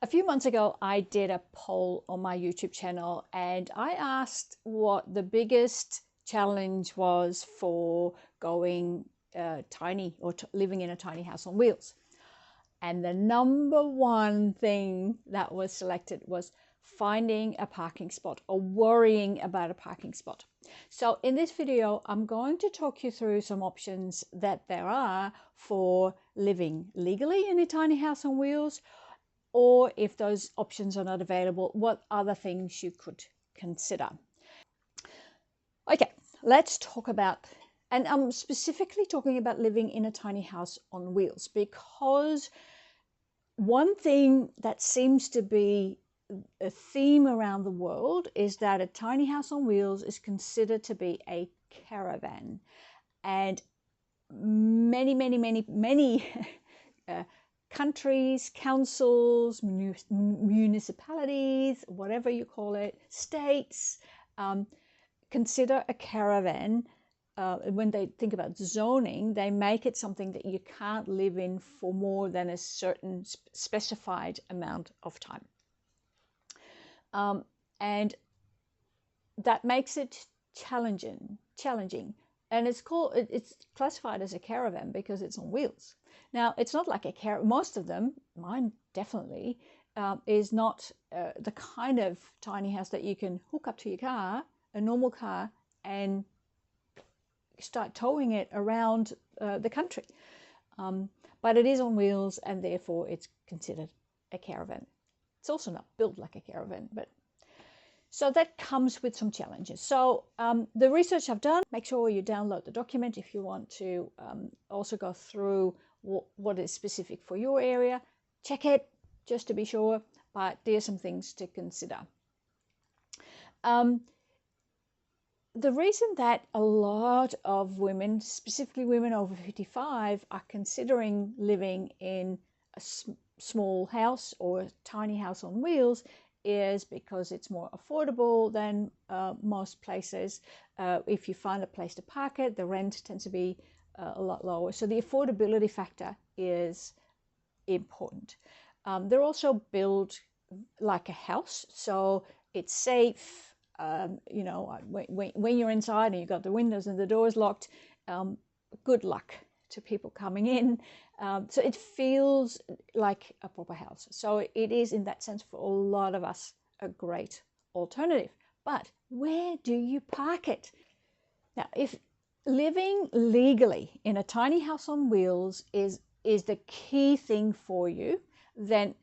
A few months ago, I did a poll on my YouTube channel and I asked what the biggest challenge was for going tiny or living in a tiny house on wheels. And the number one thing that was selected was finding a parking spot or worrying about a parking spot. So in this video, I'm going to talk you through some options that there are for living legally in a tiny house on wheels, or if those options are not available, what other things you could consider. Okay, let's talk about, and I'm specifically talking about living in a tiny house on wheels, because one thing that seems to be a theme around the world is that a tiny house on wheels is considered to be a caravan. And many countries, councils, municipalities, whatever you call it, states, consider a caravan, when they think about zoning, they make it something that you can't live in for more than a certain specified amount of time. And that makes it challenging. And it's classified as a caravan because it's on wheels. Now, it's not like a caravan. Most of them, mine definitely, is not the kind of tiny house that you can hook up to your car, a normal car, and start towing it around the country. But it is on wheels, and therefore it's considered a caravan. It's also not built like a caravan, but so that comes with some challenges. So the research I've done, make sure you download the document if you want to also go through what is specific for your area. Check it just to be sure, but there are some things to consider. The reason that a lot of women, specifically women over 55, are considering living in a small house or a tiny house on wheels is because it's more affordable than most places. If you find a place to park it, the rent tends to be a lot lower. So the affordability factor is important. They're also built like a house, so it's safe. You know, when you're inside and you've got the windows and the doors locked, good luck to people coming in. So it feels like a proper house. So it is, in that sense, for a lot of us, a great alternative. But where do you park it? Now, if living legally in a tiny house on wheels is the key thing for you, then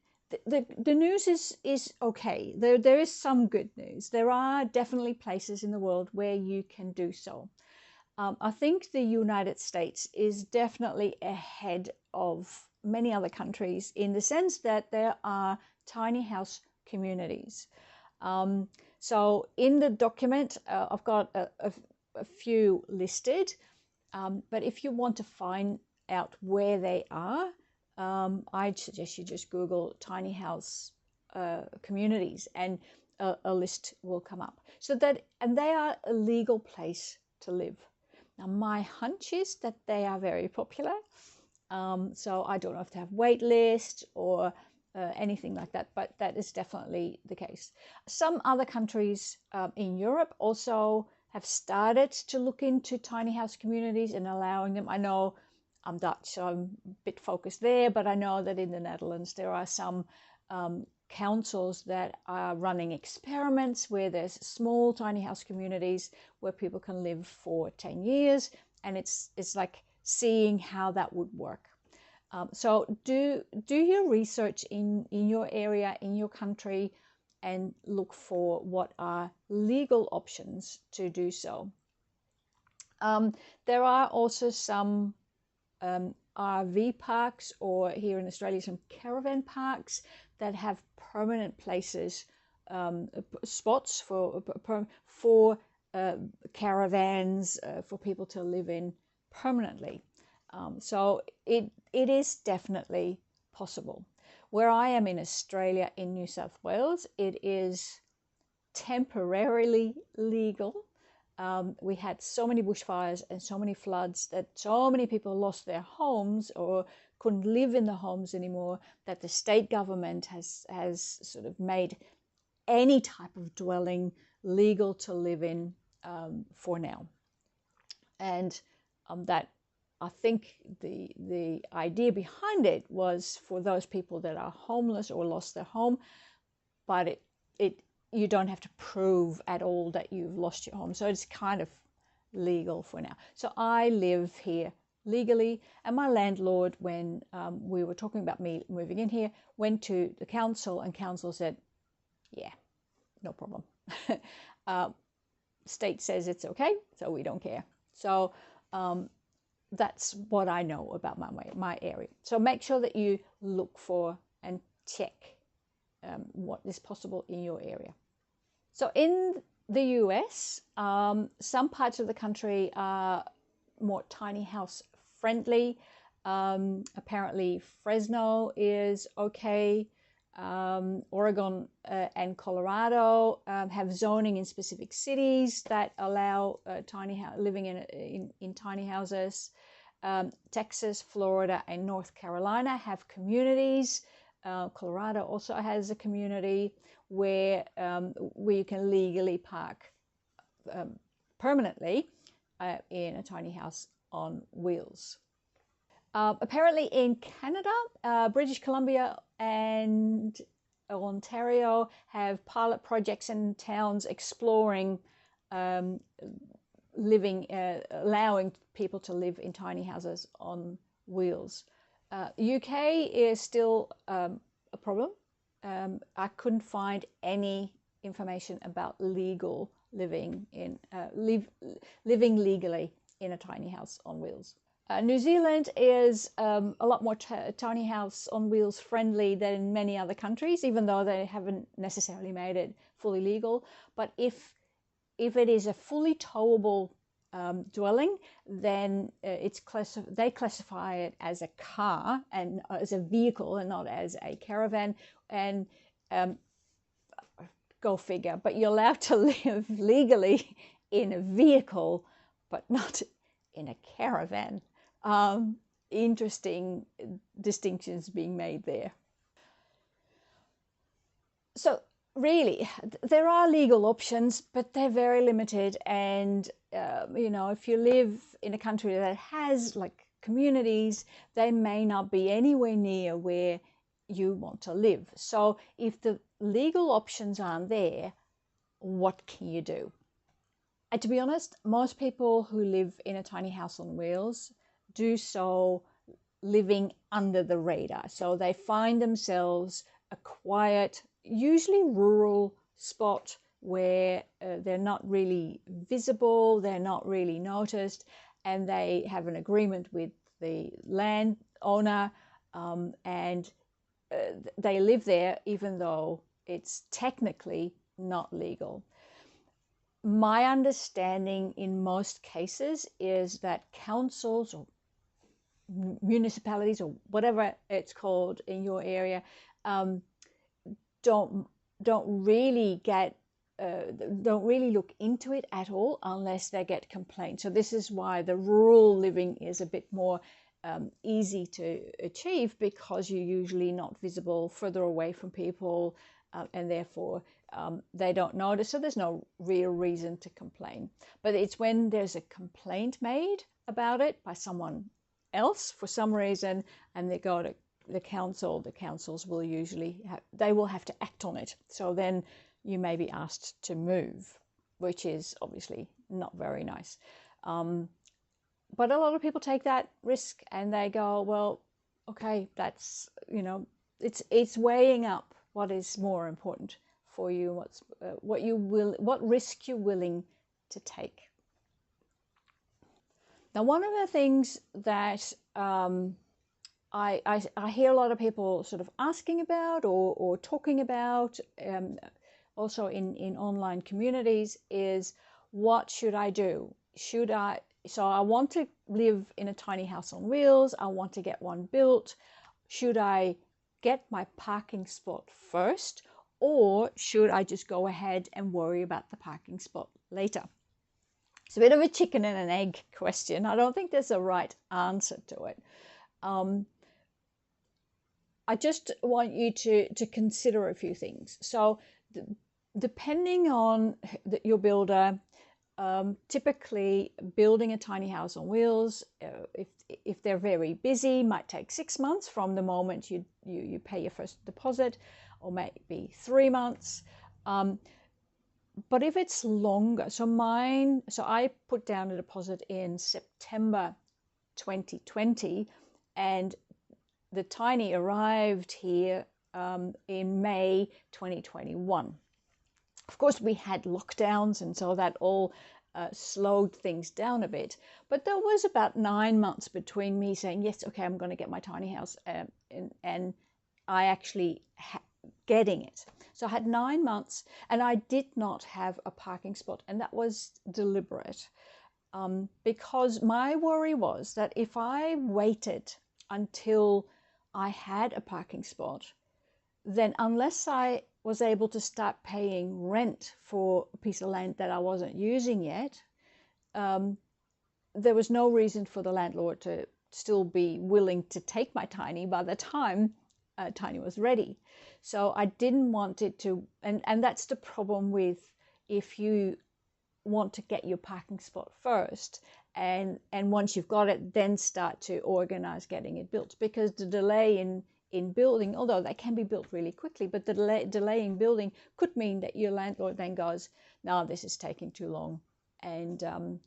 the news is okay. There is some good news. There are definitely places in the world where you can do so. I think the United States is definitely ahead of many other countries in the sense that there are tiny house communities. So in the document, I've got a few listed, but if you want to find out where they are, I'd suggest you just Google tiny house communities, and a list will come up. And they are a legal place to live. Now, my hunch is that they are very popular. So I don't know if they have wait list or anything like that, but that is definitely the case. Some other countries in Europe also have started to look into tiny house communities and allowing them. I know I'm Dutch, so I'm a bit focused there, but I know that in the Netherlands there are some councils that are running experiments where there's small tiny house communities where people can live for 10 years, and it's like seeing how that would work. So do your research in your area, in your country, and look for what are legal options to do so. There are also some RV parks, or here in Australia, some caravan parks that have permanent places, spots for caravans, for people to live in permanently. So it is definitely possible. Where I am in Australia, in New South Wales, it is temporarily legal. We had so many bushfires and so many floods that so many people lost their homes or couldn't live in the homes anymore, that the state government has sort of made any type of dwelling legal to live in for now. And that, I think the idea behind it was for those people that are homeless or lost their home, but you don't have to prove at all that you've lost your home. So it's kind of legal for now. So I live here legally, and my landlord, when we were talking about me moving in here, went to the council, and council said, yeah, no problem. State says it's okay, so we don't care. So that's what I know about my area. So make sure that you look for and check what is possible in your area. So in the US, some parts of the country are more tiny house friendly. Apparently Fresno is okay. Oregon and Colorado have zoning in specific cities that allow living in tiny houses. Texas, Florida, and North Carolina have communities. Colorado also has a community where you can legally park permanently in a tiny house on wheels. Apparently in Canada, British Columbia and Ontario have pilot projects in towns exploring allowing people to live in tiny houses on wheels. UK is still a problem. I couldn't find any information about living legally in a tiny house on wheels. New Zealand is a lot more tiny house on wheels friendly than many other countries, even though they haven't necessarily made it fully legal. But if it is a fully towable dwelling, then they classify it as a car and as a vehicle and not as a caravan. And go figure, but you're allowed to live legally in a vehicle, but not in a caravan. Interesting distinctions being made there. So really, there are legal options, but they're very limited. And if you live in a country that has like communities, they may not be anywhere near where you want to live. So if the legal options aren't there, what can you do? And to be honest, most people who live in a tiny house on wheels do so living under the radar. So they find themselves a quiet, usually rural spot where they're not really visible, they're not really noticed, and they have an agreement with the landowner, and they live there even though it's technically not legal. My understanding in most cases is that councils or municipalities or whatever it's called in your area don't really look into it at all unless they get complaints. So this is why the rural living is a bit more easy to achieve, because you're usually not visible, further away from people, and therefore they don't notice. So there's no real reason to complain. But it's when there's a complaint made about it by someone else for some reason, and they go to the councils will usually have to act on it. So then you may be asked to move, which is obviously not very nice. But a lot of people take that risk and they go, well, okay, that's, it's weighing up what is more important for you, what risk you're willing to take. Now, one of the things that I hear a lot of people sort of asking about or talking about, also in online communities, is what should I do? So I want to live in a tiny house on wheels. I want to get one built. Should I get my parking spot first, or should I just go ahead and worry about the parking spot later? It's a bit of a chicken and an egg question. I don't think there's a right answer to it. I just want you to consider a few things. So depending on your builder, typically building a tiny house on wheels, if they're very busy, might take 6 months from the moment you pay your first deposit, or maybe 3 months. But if it's longer, so I put down a deposit in September 2020, and the tiny arrived here in May 2021. Of course, we had lockdowns, and so that all slowed things down a bit. But there was about 9 months between me saying, yes, okay, I'm going to get my tiny house, and I actually getting it. So I had 9 months, and I did not have a parking spot, and that was deliberate, because my worry was that if I waited until I had a parking spot, then unless I was able to start paying rent for a piece of land that I wasn't using yet, there was no reason for the landlord to still be willing to take my tiny by the time tiny was ready. So I didn't want it to, and that's the problem with if you want to get your parking spot first, and once you've got it, then start to organize getting it built, because the delay in building, although they can be built really quickly, but the delay in building could mean that your landlord then goes, no, this is taking too long, and I'm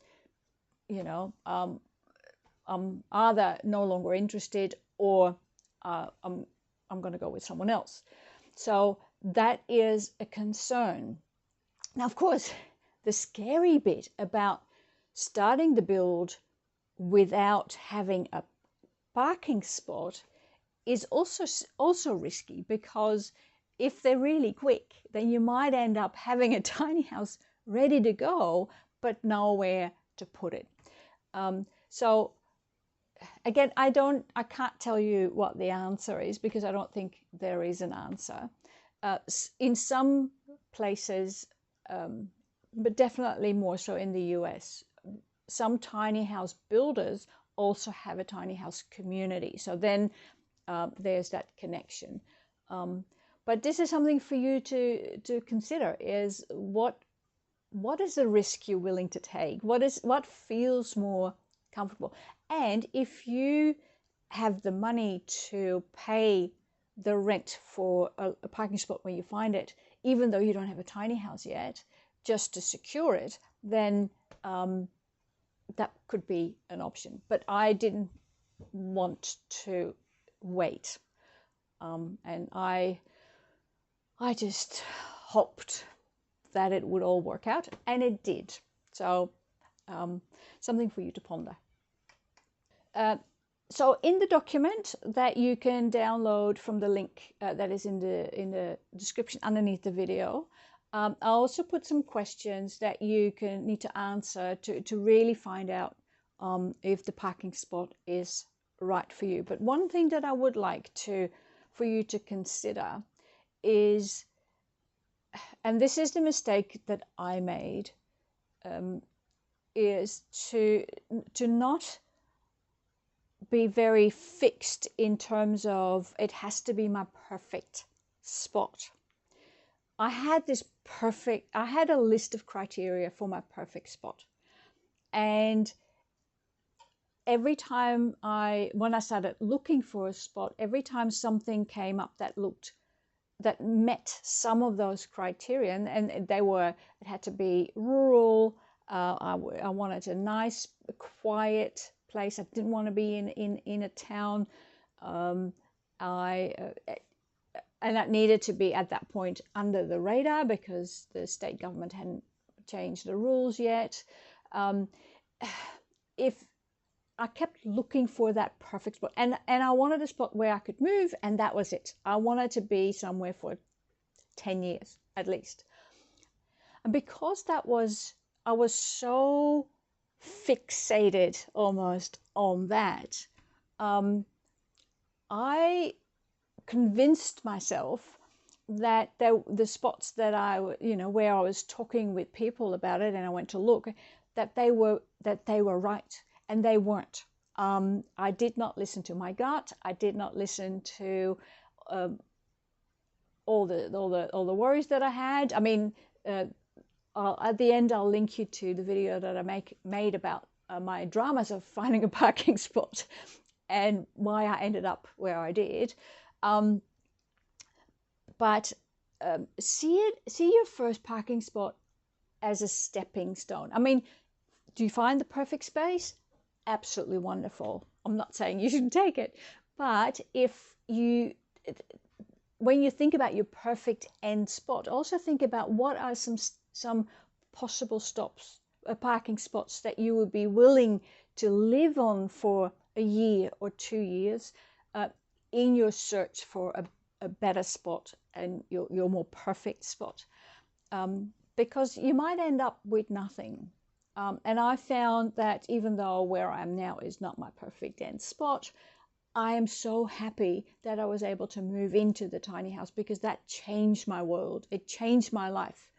either no longer interested, or I'm going to go with someone else. So that is a concern. Now, of course, the scary bit about starting the build without having a parking spot is also risky, because if they're really quick, then you might end up having a tiny house ready to go, but nowhere to put it. So again, I can't tell you what the answer is, because I don't think there is an answer. In some places, but definitely more so in the US, some tiny house builders also have a tiny house community. So then there's that connection. But this is something for you to consider, is what is the risk you're willing to take? What feels more comfortable? And if you have the money to pay the rent for a parking spot when you find it, even though you don't have a tiny house yet, just to secure it, then that could be an option. But I didn't want to wait, and I just hoped that it would all work out, and it did. So something for you to ponder. So in the document that you can download from the link that is in the description underneath the video, I also put some questions that you need to answer to really find out if the parking spot is right for you. But one thing that I would like for you to consider is, and this is the mistake that I made, is to not be very fixed in terms of it has to be my perfect spot. I had a list of criteria for my perfect spot, and every time when I started looking for a spot, every time something came up that met some of those criteria, and it had to be rural. I wanted a nice, quiet place. I didn't want to be in a town. And that needed to be at that point under the radar, because the state government hadn't changed the rules yet. If I kept looking for that perfect spot, and I wanted a spot where I could move, and that was it. I wanted to be somewhere for 10 years at least. And because I was so fixated almost on that, I convinced myself that the spots that where I was talking with people about it, and I went to look, that they were right, and they weren't. I did not listen to my gut. I did not listen to all the worries that I had. I mean, at the end, I'll link you to the video that I made about my dramas of finding a parking spot and why I ended up where I did. But see your first parking spot as a stepping stone. I mean, do you find the perfect space? Absolutely wonderful. I'm not saying you shouldn't take it, but when you think about your perfect end spot, also think about what are some possible parking spots that you would be willing to live on for a year or 2 years in your search for a better spot and your more perfect spot, because you might end up with nothing. And I found that even though where I am now is not my perfect end spot, I am so happy that I was able to move into the tiny house, because that changed my world. It changed my life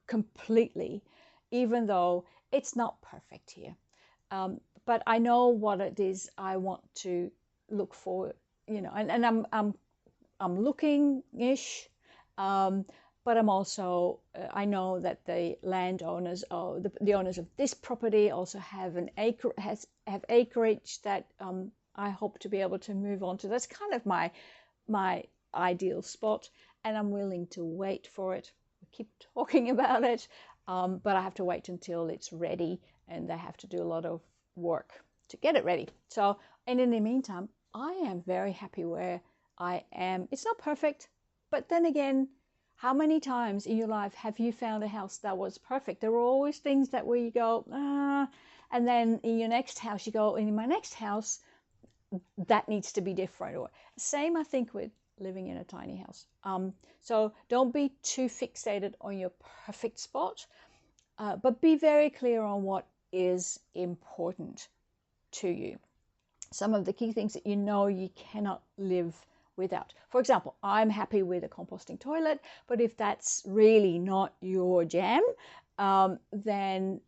completely, even though it's not perfect here. But I know what it is I want to look for, and I'm looking-ish, but I'm also, I know that the landowners, or the owners of this property also have have acreage that I hope to be able to move on to. That's kind of my ideal spot, and I'm willing to wait for it. We keep talking about it, but I have to wait until it's ready, and they have to do a lot of work to get it ready. So, and in the meantime, I am very happy where I am. It's not perfect, but then again, how many times in your life have you found a house that was perfect? There are always things that where you go, and then in your next house, you go, in my next house, that needs to be different. Or same, I think, with living in a tiny house. So don't be too fixated on your perfect spot, but be very clear on what is important to you. Some of the key things that you cannot live without. For example, I'm happy with a composting toilet, but if that's really not your jam, then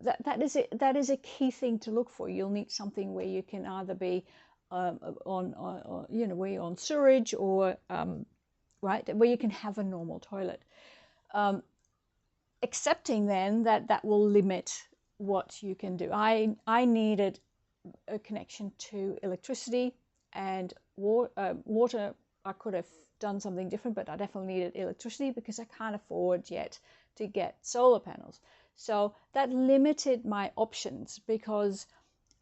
that is a key thing to look for. You'll need something where you can either be where you're on sewage, or right, where you can have a normal toilet. Accepting then that will limit what you can do. I needed a connection to electricity and water. I could have done something different, but I definitely needed electricity because I can't afford yet to get solar panels. So that limited my options, because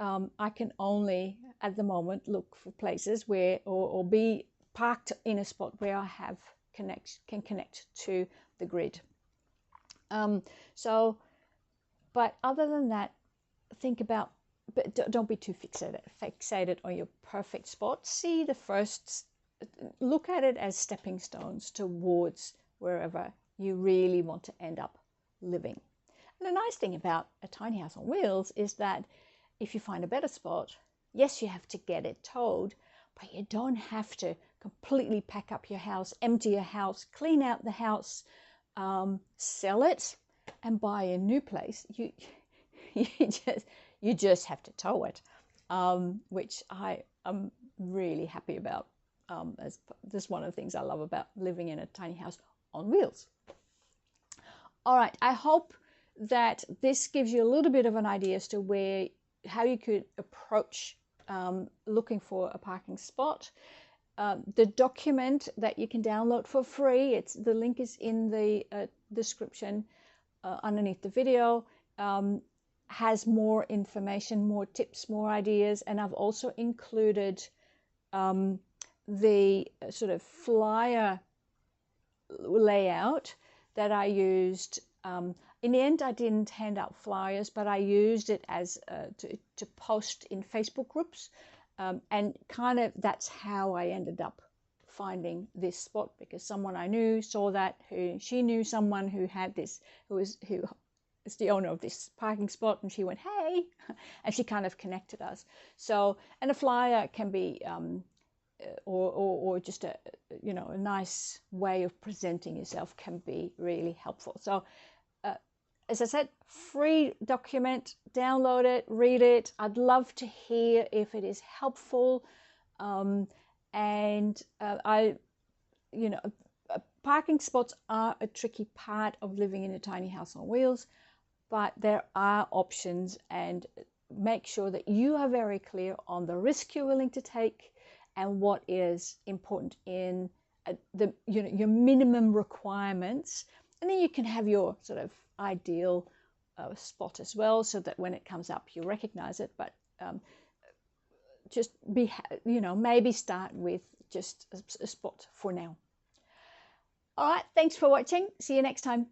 I can only at the moment look for places where or be parked in a spot where I can connect to the grid. But other than that, think about, but don't be too fixated on your perfect spot. Look at it as stepping stones towards wherever you really want to end up living. And the nice thing about a tiny house on wheels is that if you find a better spot, yes, you have to get it towed, but you don't have to completely pack up your house, empty your house, clean out the house, sell it, and buy a new place. You just have to tow it, which I am really happy about. As this is one of the things I love about living in a tiny house on wheels. All right, I hope that this gives you a little bit of an idea as to how you could approach looking for a parking spot. The document that you can download for free, the link is in the description underneath the video, has more information, more tips, more ideas, and I've also included the sort of flyer layout that I used. In the end, I didn't hand out flyers, but I used it as to post in Facebook groups, and kind of that's how I ended up finding this spot, because someone I knew saw that, she knew someone who had this, who is the owner of this parking spot, and she went, hey, and she kind of connected us. So, and a flyer can be or just a nice way of presenting yourself can be really helpful. So as I said, free document, download it, read it. I'd love to hear if it is helpful, And parking spots are a tricky part of living in a tiny house on wheels, but there are options, and make sure that you are very clear on the risk you're willing to take and what is important in your minimum requirements, and then you can have your sort of ideal spot as well, so that when it comes up you recognize it. But just be, maybe start with just a spot for now. All right, thanks for watching. See you next time.